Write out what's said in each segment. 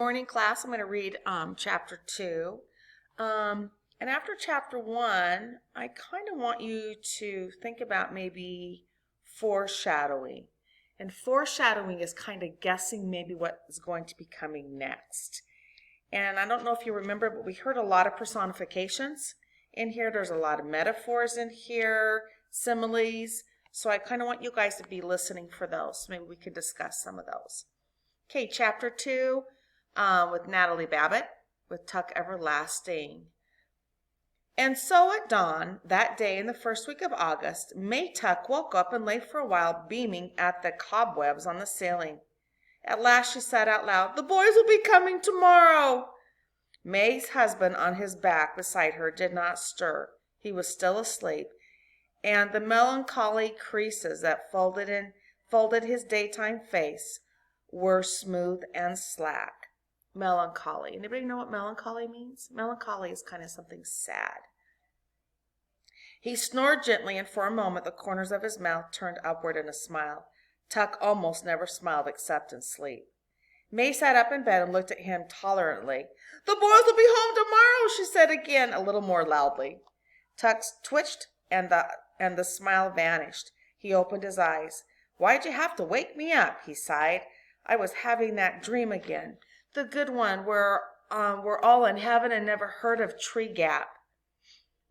Morning class, I'm going to read chapter 2. And after chapter 1, I kind of want you to think about maybe foreshadowing. And foreshadowing is kind of guessing maybe what is going to be coming next. And I don't know if you remember, but we heard a lot of personifications in here. There's a lot of metaphors in here, similes. So I kind of want you guys to be listening for those. Maybe we could discuss some of those. Okay, chapter 2. With Natalie Babbitt, with Tuck Everlasting. And so at dawn, that day in the first week of August, May Tuck woke up and lay for a while beaming at the cobwebs on the ceiling. At last she said out loud, "The boys will be coming tomorrow." May's husband on his back beside her did not stir. He was still asleep, and the melancholy creases that folded his daytime face were smooth and slack. Melancholy. Anybody know what melancholy means? Melancholy is kind of something sad. He snored gently, and for a moment the corners of his mouth turned upward in a smile. Tuck almost never smiled except in sleep. May sat up in bed and looked at him tolerantly. "The boys will be home tomorrow," she said again, a little more loudly. Tuck twitched, and the smile vanished. He opened his eyes. "Why'd you have to wake me up?" he sighed. "I was having that dream again. The good one where we're all in heaven and never heard of Tree Gap."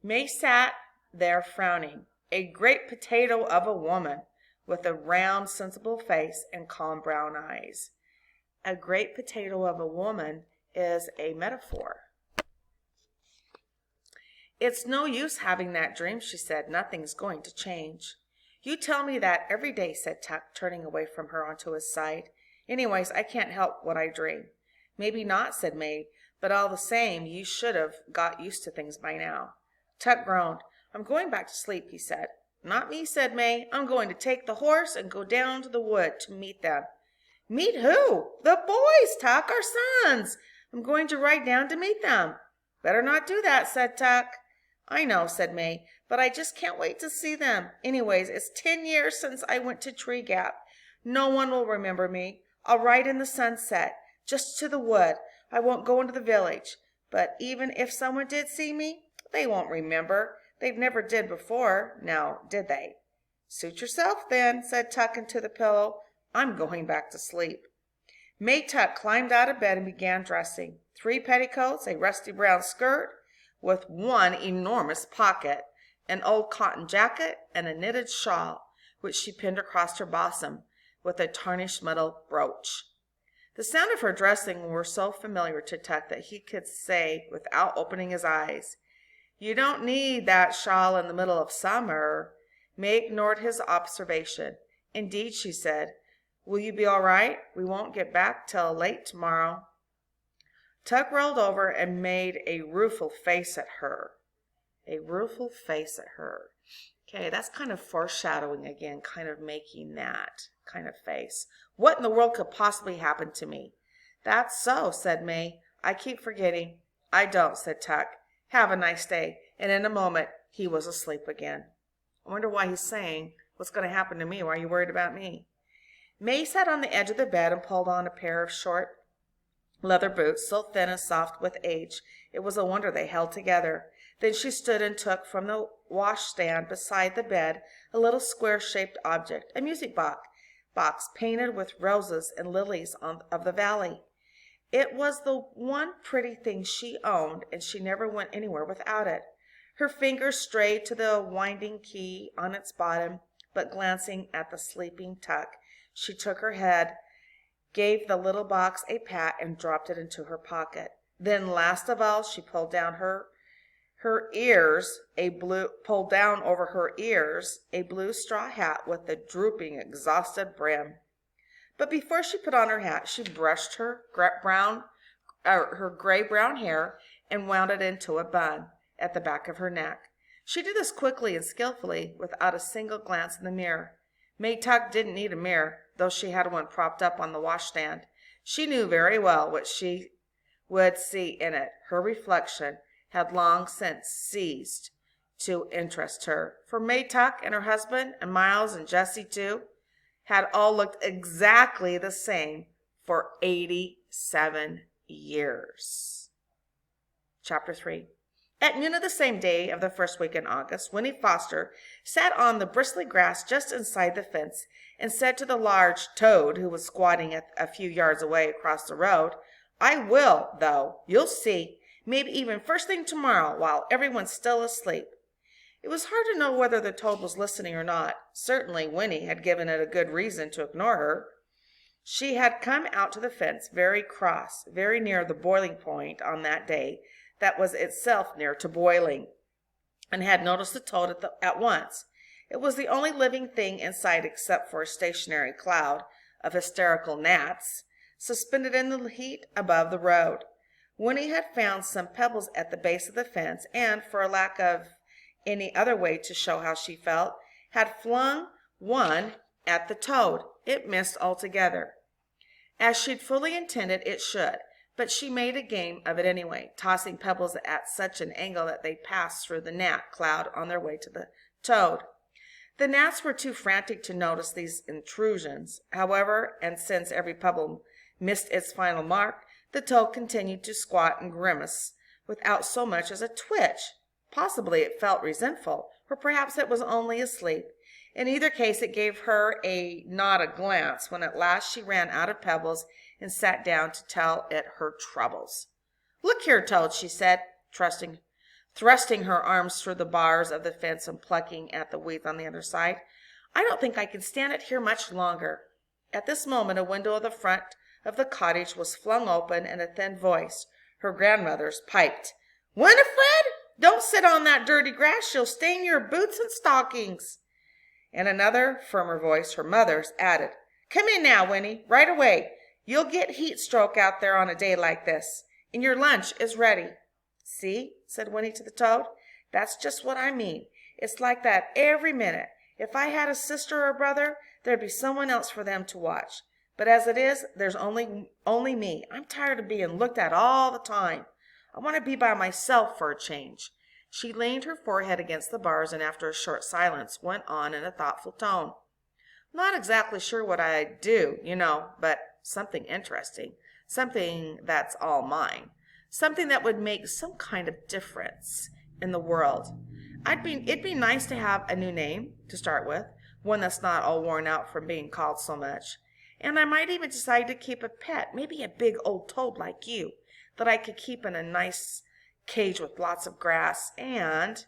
May sat there frowning, a great potato of a woman, with a round, sensible face and calm brown eyes. A great potato of a woman is a metaphor. "It's no use having that dream," she said. "Nothing's going to change." "You tell me that every day," said Tuck, turning away from her onto his side. "Anyways, I can't help what I dream." "Maybe not," said May, "but all the same, you should have got used to things by now." Tuck groaned. "I'm going back to sleep," he said. "Not me," said May. "I'm going to take the horse and go down to the wood to meet them." "Meet who?" "The boys, Tuck, our sons. I'm going to ride down to meet them." "Better not do that," said Tuck. "I know," said May, "but I just can't wait to see them. Anyways, it's 10 years since I went to Tree Gap. No one will remember me. I'll ride in the sunset. Just to the wood. I won't go into the village. But even if someone did see me, they won't remember. They never did before, now, did they?" "Suit yourself, then," said Tuck into the pillow. "I'm going back to sleep." May Tuck climbed out of bed and began dressing. 3 petticoats, a rusty brown skirt with one enormous pocket, an old cotton jacket, and a knitted shawl, which she pinned across her bosom with a tarnished metal brooch. The sound of her dressing were so familiar to Tuck that he could say without opening his eyes, "You don't need that shawl in the middle of summer." May ignored his observation. "Indeed," she said. "Will you be all right? We won't get back till late tomorrow." Tuck rolled over and made a rueful face at her. A rueful face at her. Okay, that's kind of foreshadowing again, kind of making that kind of face. "What in the world could possibly happen to me?" "That's so," said May. "I keep forgetting." "I don't," said Tuck. "Have a nice day." And in a moment, he was asleep again. I wonder why he's saying, "What's going to happen to me? Why are you worried about me?" May sat on the edge of the bed and pulled on a pair of short leather boots, so thin and soft with age, it was a wonder they held together. Then she stood and took from the washstand beside the bed a little square-shaped object, a music box painted with roses and lilies of the valley. It was the one pretty thing she owned, and she never went anywhere without it. Her fingers strayed to the winding key on its bottom, but glancing at the sleeping Tuck, she took her head, gave the little box a pat, and dropped it into her pocket. Then, last of all, she pulled down over her ears a blue straw hat with a drooping, exhausted brim. But before she put on her hat, she brushed her gray-brown hair and wound it into a bun at the back of her neck. She did this quickly and skillfully, without a single glance in the mirror. May Tuck didn't need a mirror, though she had one propped up on the washstand. She knew very well what she would see in it. Her reflection had long since ceased to interest her, for May Tuck and her husband, and Miles and Jessie too, had all looked exactly the same for 87 years. Chapter 3. At noon of the same day of the first week in August, Winnie Foster sat on the bristly grass just inside the fence and said to the large toad who was squatting a few yards away across the road, "I will, though. You'll see. Maybe even first thing tomorrow while everyone's still asleep." It was hard to know whether the toad was listening or not. Certainly Winnie had given it a good reason to ignore her. She had come out to the fence very cross, very near the boiling point on that day that was itself near to boiling, and had noticed the toad at once. It was the only living thing in sight except for a stationary cloud of hysterical gnats suspended in the heat above the road. Winnie had found some pebbles at the base of the fence, and, for lack of any other way to show how she felt, had flung one at the toad. It missed altogether, as she'd fully intended it should, but she made a game of it anyway, tossing pebbles at such an angle that they passed through the gnat cloud on their way to the toad. The gnats were too frantic to notice these intrusions, however, and since every pebble missed its final mark, the toad continued to squat and grimace without so much as a twitch. Possibly it felt resentful, or perhaps it was only asleep. In either case, it gave her not a glance when at last she ran out of pebbles and sat down to tell it her troubles. "Look here, Toad," she said, thrusting her arms through the bars of the fence and plucking at the weeds on the other side. "I don't think I can stand it here much longer." At this moment, a window of the front of the cottage was flung open, and a thin voice, her grandmother's, piped, "Winifred, don't sit on that dirty grass. You'll stain your boots and stockings." And another, firmer voice, her mother's, added, "Come in now, Winnie, right away. You'll get heat stroke out there on a day like this, and your lunch is ready." "See," said Winnie to the toad, "that's just what I mean. It's like that every minute. If I had a sister or a brother, there'd be someone else for them to watch. But as it is, there's only me. I'm tired of being looked at all the time. I want to be by myself for a change." She leaned her forehead against the bars and after a short silence went on in a thoughtful tone. "Not exactly sure what I'd do, but something interesting. Something that's all mine. Something that would make some kind of difference in the world. It'd be nice to have a new name to start with, one that's not all worn out from being called so much. And I might even decide to keep a pet, maybe a big old toad like you, that I could keep in a nice cage with lots of grass, and—"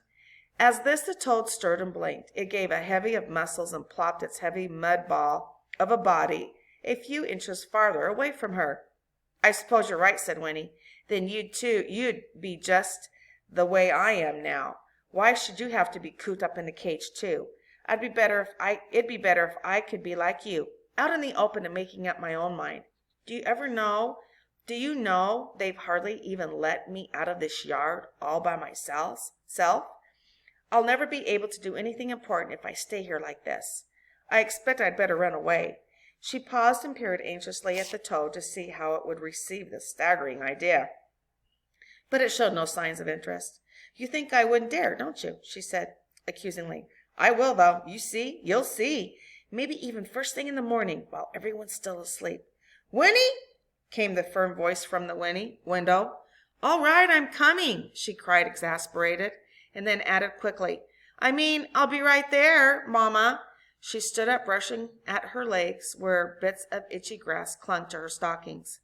As this the toad stirred and blinked. It gave a heavy of muscles and plopped its heavy mud ball of a body a few inches farther away from her. "I suppose you're right," said Winnie. "Then you'd be just the way I am now. Why should you have to be cooped up in a cage too? It'd be better if I could be like you, out in the open and making up my own mind. Do you know they've hardly even let me out of this yard all by myself? I'll never be able to do anything important if I stay here like this. I expect I'd better run away." She paused and peered anxiously at the toad to see how it would receive this staggering idea. But it showed no signs of interest. "You think I wouldn't dare, don't you?" she said accusingly. "I will, though. You'll see. Maybe even first thing in the morning, while everyone's still asleep." "Winnie!" came the firm voice from the window. "All right, I'm coming," she cried, exasperated, and then added quickly, I'll be right there, Mama." She stood up, brushing at her legs where bits of itchy grass clung to her stockings.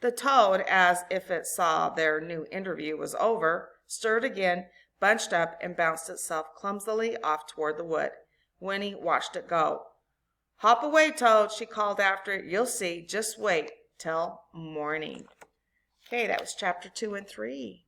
The toad, as if it saw their new interview was over, stirred again, bunched up, and bounced itself clumsily off toward the wood. Winnie watched it go. "Hop away, Toad," she called after it. "You'll see. Just wait till morning." Okay, that was chapter 2 and 3.